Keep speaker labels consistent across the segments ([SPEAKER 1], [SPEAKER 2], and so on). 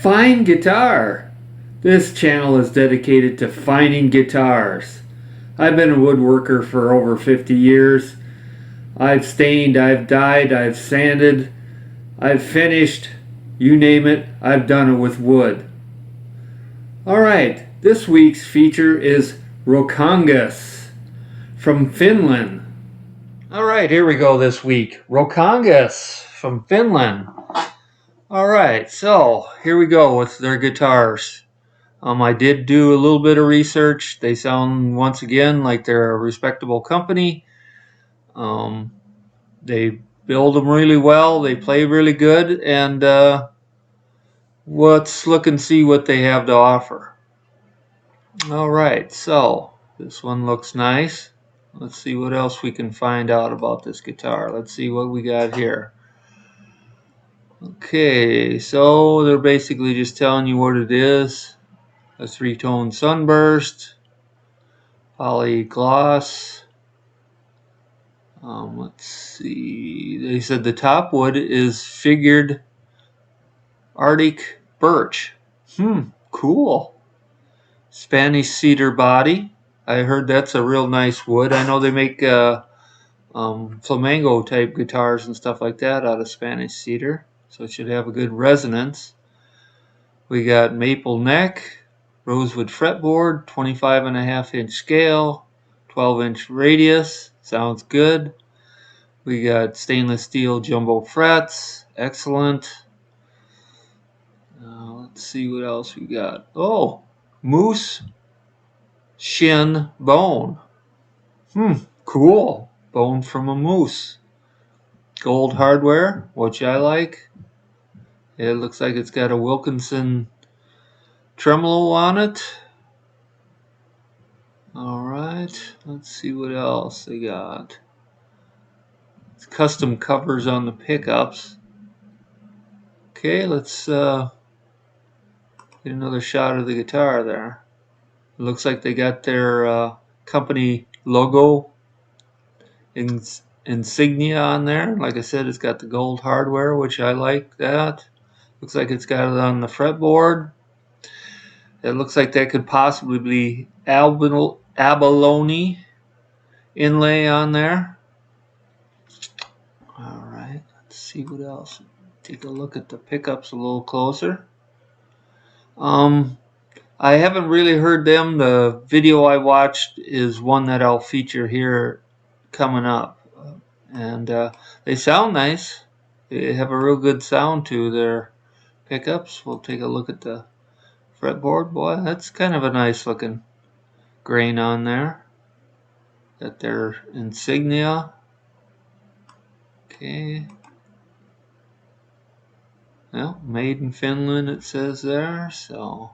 [SPEAKER 1] Fine guitar. This channel is dedicated to finding guitars. I've been a woodworker for over 50 years. I've stained, I've dyed, I've sanded, I've finished, you name it, I've done it with wood. Alright, this week's feature is Roukangas from Finland. Alright, here we go this week. Roukangas from Finland. Alright, so here we go with their guitars. I did do a little bit of research. They sound, once again, like they're a respectable company. They build them really well. They play really good. And let's look and see what they have to offer. Alright, so this one looks nice. Let's see what else we can find out about this guitar. Let's see what we got here. Okay, so they're basically just telling you what it is. A three-tone sunburst, poly gloss. Let's see. They said the top wood is figured Arctic birch. Cool. Spanish cedar body. I heard that's a real nice wood. I know they make flamenco type guitars and stuff like that out of Spanish cedar, so it should have a good resonance. We got maple neck, rosewood fretboard, 25.5-inch scale, 12-inch radius. Sounds good. We got stainless steel jumbo frets. Excellent. Let's see what else we got. Oh, moose shin bone. Cool. Bone from a moose. Gold hardware, which I like. It looks like it's got a Wilkinson tremolo on it. Alright, let's see what else they got. It's custom covers on the pickups. Okay, let's get another shot of the guitar there. It looks like they got their company logo insignia on there. Like I said, it's got the gold hardware, which I like that. Looks like it's got it on the fretboard. It looks like that could possibly be abalone inlay on there. Alright, let's see what else. Take a look at the pickups a little closer. I haven't really heard them. The video I watched is one that I'll feature here coming up. And they sound nice. They have a real good sound to their pickups. We'll take a look at the fretboard. Boy, that's kind of a nice looking grain on there. Got their insignia. Okay. Well, made in Finland it says there, so.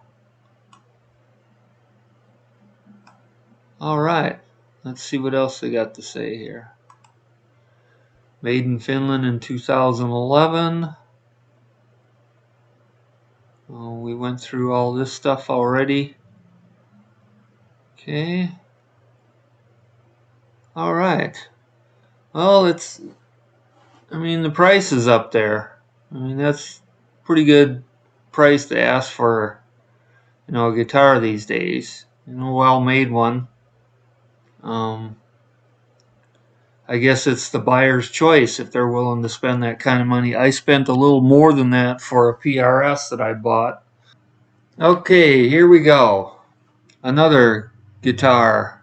[SPEAKER 1] Alright, let's see what else they got to say here. Made in Finland in 2011. We went through all this stuff already. Okay. Alright. Well, the price is up there. That's pretty good price to ask for, a guitar these days. Well-made one. I guess it's the buyer's choice if they're willing to spend that kind of money. I spent a little more than that for a PRS that I bought. Okay, here we go. Another guitar.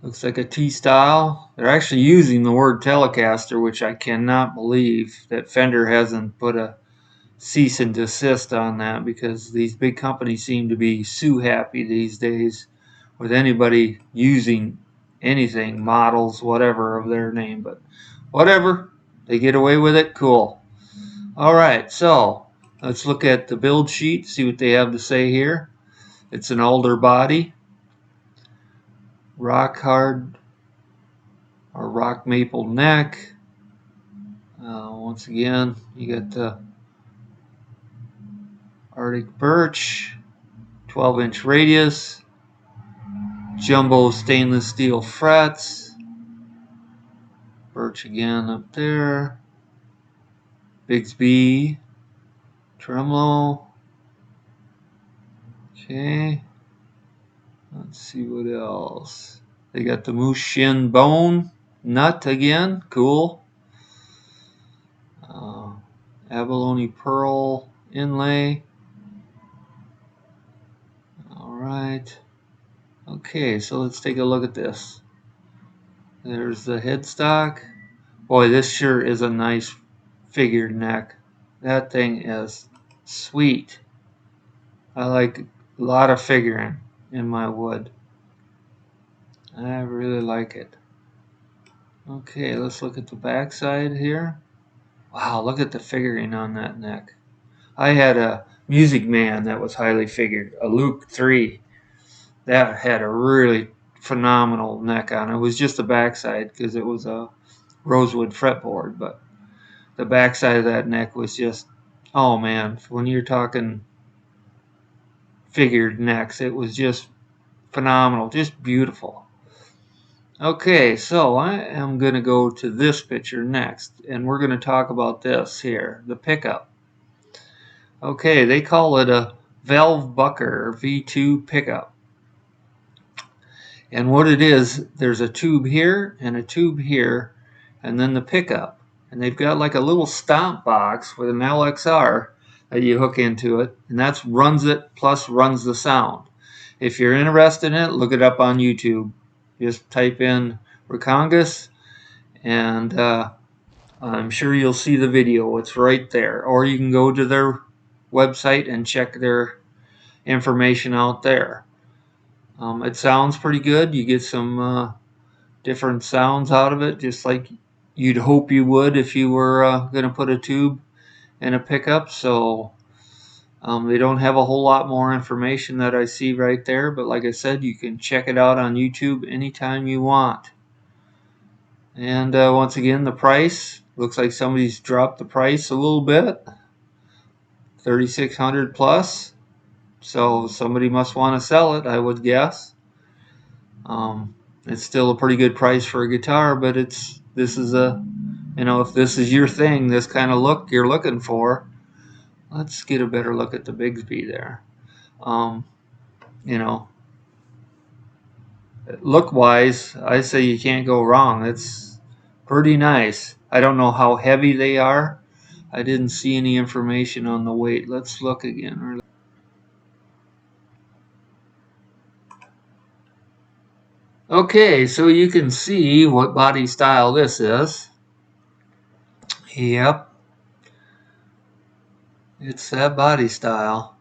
[SPEAKER 1] Looks like a T-style. They're actually using the word Telecaster, which I cannot believe that Fender hasn't put a cease and desist on that, because these big companies seem to be sue happy these days with anybody using anything, models, whatever of their name, but whatever, they get away with it. Cool. Alright, so let's look at the build sheet, see what they have to say here. It's an alder body, rock hard or rock maple neck. Once again, you got the Arctic birch, 12-inch radius, jumbo stainless steel frets, birch again up there, Bigsby tremolo. Okay. Let's see what else. They got the moose shin bone nut again. Cool. Abalone pearl inlay. All right. Okay, so let's take a look at this. There's the headstock. Boy, this sure is a nice figured neck. That thing is sweet. I like a lot of figuring in my wood. I really like it. Okay, let's look at the back side here. Wow, look at the figuring on that neck. I had a Music Man that was highly figured, a Luke 3. That had a really phenomenal neck on it. It was just the backside because it was a rosewood fretboard, but the backside of that neck was just, oh man, when you're talking figured necks, it was just phenomenal, just beautiful. Okay, so I am going to go to this picture next, and we're going to talk about this here, the pickup. Okay, they call it a valve bucker V2 pickup. And what it is, there's a tube here and a tube here, and then the pickup. And they've got like a little stomp box with an LXR that you hook into it, and that runs it plus runs the sound. If you're interested in it, look it up on YouTube. Just type in Roukangas, and I'm sure you'll see the video. It's right there. Or you can go to their website and check their information out there. It sounds pretty good. You get some different sounds out of it, just like you'd hope you would if you were going to put a tube in a pickup. So they don't have a whole lot more information that I see right there, but like I said, you can check it out on YouTube anytime you want. And once again, the price looks like somebody's dropped the price a little bit, $3,600 plus. So somebody must want to sell it, I would guess. It's still a pretty good price for a guitar, but this is a, if this is your thing, this kind of look you're looking for, let's get a better look at the Bigsby there. Look wise, I say you can't go wrong. It's pretty nice. I don't know how heavy they are. I didn't see any information on the weight. Let's look again. Okay, so you can see what body style this is. Yep, it's that body style.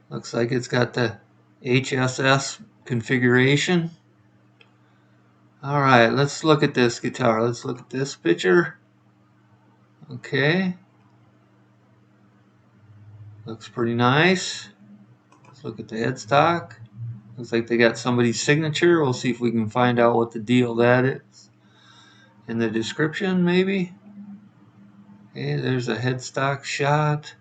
[SPEAKER 1] Looks like it's got the HSS configuration. All right, let's look at this guitar. Let's look at this picture. Okay, looks pretty nice. Let's look at the headstock. Looks like they got somebody's signature. We'll see if we can find out what the deal that is in the description, maybe. Okay, there's a headstock shot.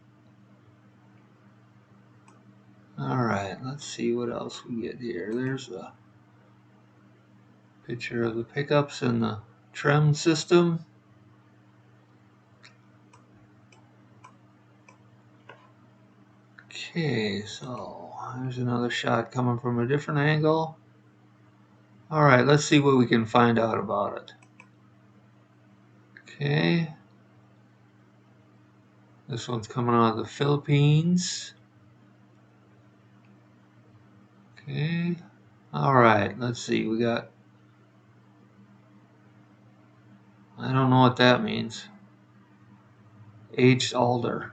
[SPEAKER 1] All right, let's see what else we get here. There's a picture of the pickups and the trem system. Okay, so there's another shot coming from a different angle. All right, let's see what we can find out about it. Okay. This one's coming out of the Philippines. Okay. All right, let's see. We got, I don't know what that means. Aged alder.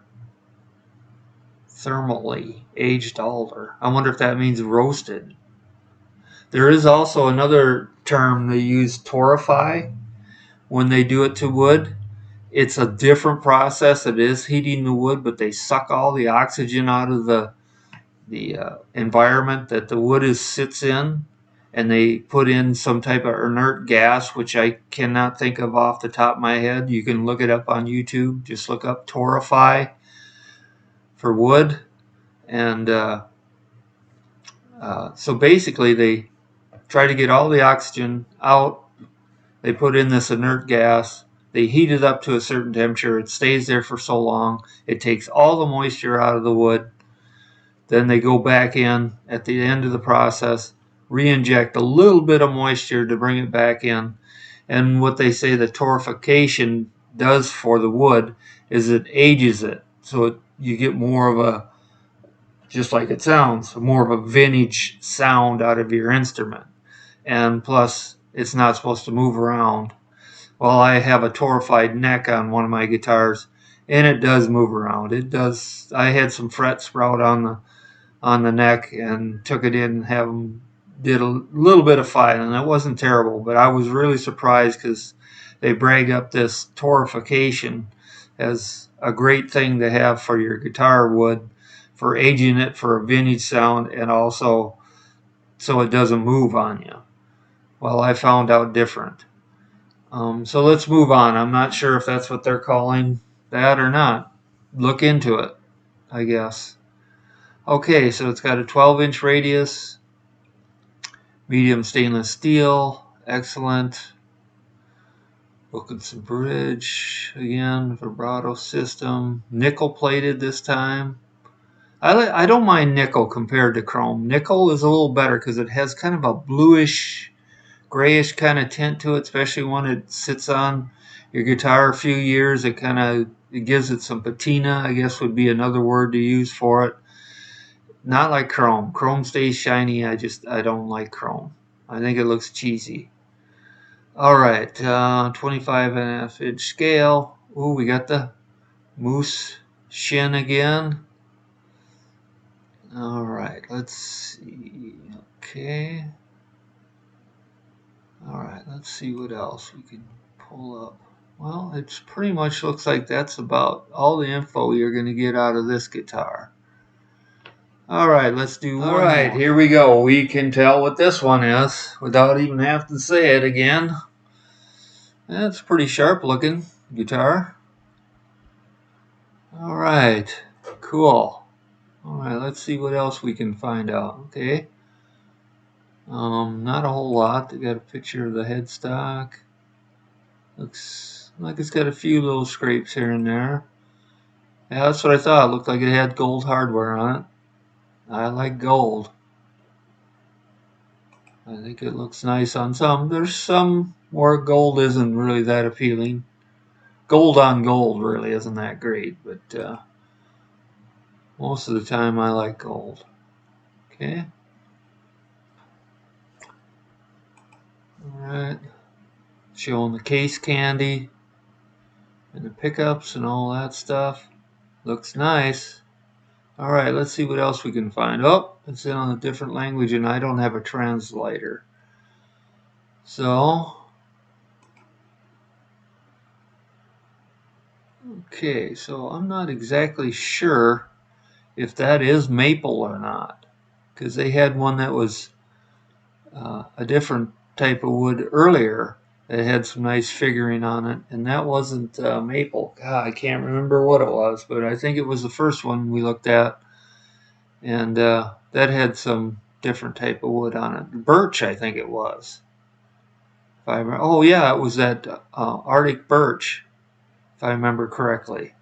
[SPEAKER 1] Thermally aged alder. I wonder if that means roasted. There is also another term they use, torrefy, when they do it to wood. It's a different process. It is heating the wood, but they suck all the oxygen out of the environment that the wood sits in, and they put in some type of inert gas, which I cannot think of off the top of my head. You can look it up on YouTube. Just look up torrefy for wood. And so basically they try to get all the oxygen out. They put in this inert gas, They heat it up to a certain temperature. It stays there for so long. It takes all the moisture out of the wood. Then they go back in at the end of the process, re-inject a little bit of moisture to bring it back in. And what they say the torrefication does for the wood is it ages it. So you get more of a, just like it sounds, more of a vintage sound out of your instrument. And plus, it's not supposed to move around. Well, I have a torrefied neck on one of my guitars, and it does move around. It does. I had some fret sprout on the neck and took it in and have them did a little bit of filing. It wasn't terrible, but I was really surprised because they brag up this torrefication as a great thing to have for your guitar wood, for aging it for a vintage sound, and also so it doesn't move on you. Well, I found out different. So let's move on. I'm not sure if that's what they're calling that or not. Look into it, I guess. Okay, so it's got a 12-inch radius, medium stainless steel, excellent. Wilkinson bridge, again, vibrato system, nickel plated this time. I don't mind nickel compared to chrome. Nickel is a little better because it has kind of a bluish, grayish kind of tint to it, especially when it sits on your guitar a few years. It gives it some patina, I guess would be another word to use for it. Not like chrome. Chrome stays shiny. I don't like chrome. I think it looks cheesy. All right, 25.5 inch scale. Ooh, we got the moose shin again. All right, let's see. Okay. All right, let's see what else we can pull up. Well, it pretty much looks like that's about all the info you're going to get out of this guitar. All right, let's do one more. All right, here we go. We can tell what this one is without even having to say it again. That's a pretty sharp looking guitar. All right, cool. All right, let's see what else we can find out. Okay. Not a whole lot. They got a picture of the headstock. Looks like it's got a few little scrapes here and there. Yeah, that's what I thought. It looked like it had gold hardware on it. I like gold. I think it looks nice on some. There's some where gold isn't really that appealing. Gold on gold really isn't that great, but most of the time I like gold. Okay. Alright. Showing the case candy and the pickups and all that stuff. Looks nice. Alright, let's see what else we can find. Oh, it's in on a different language and I don't have a translator. So, okay, so I'm not exactly sure if that is maple or not, because they had one that was a different type of wood earlier that had some nice figuring on it, and that wasn't maple. God, I can't remember what it was, but I think it was the first one we looked at, and that had some different type of wood on it. Birch, I think it was. If I remember. Oh yeah, it was that Arctic birch, if I remember correctly.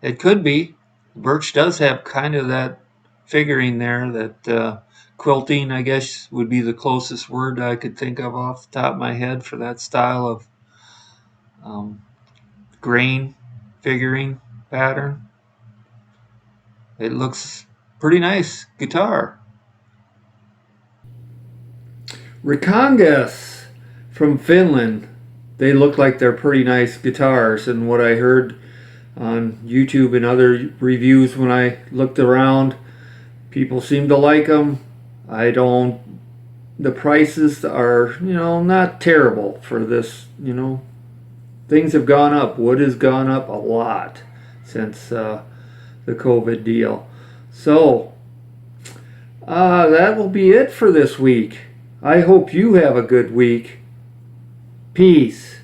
[SPEAKER 1] It could be. Birch does have kind of that figuring there, that quilting, I guess, would be the closest word I could think of off the top of my head for that style of grain figuring pattern. It looks pretty nice guitar. Roukangas from Finland. They look like they're pretty nice guitars, and what I heard on YouTube and other reviews when I looked around, people seem to like them. I don't. The prices are, not terrible for this. Things have gone up. Wood has gone up a lot since the COVID deal. So that will be it for this week. I hope you have a good week. Peace.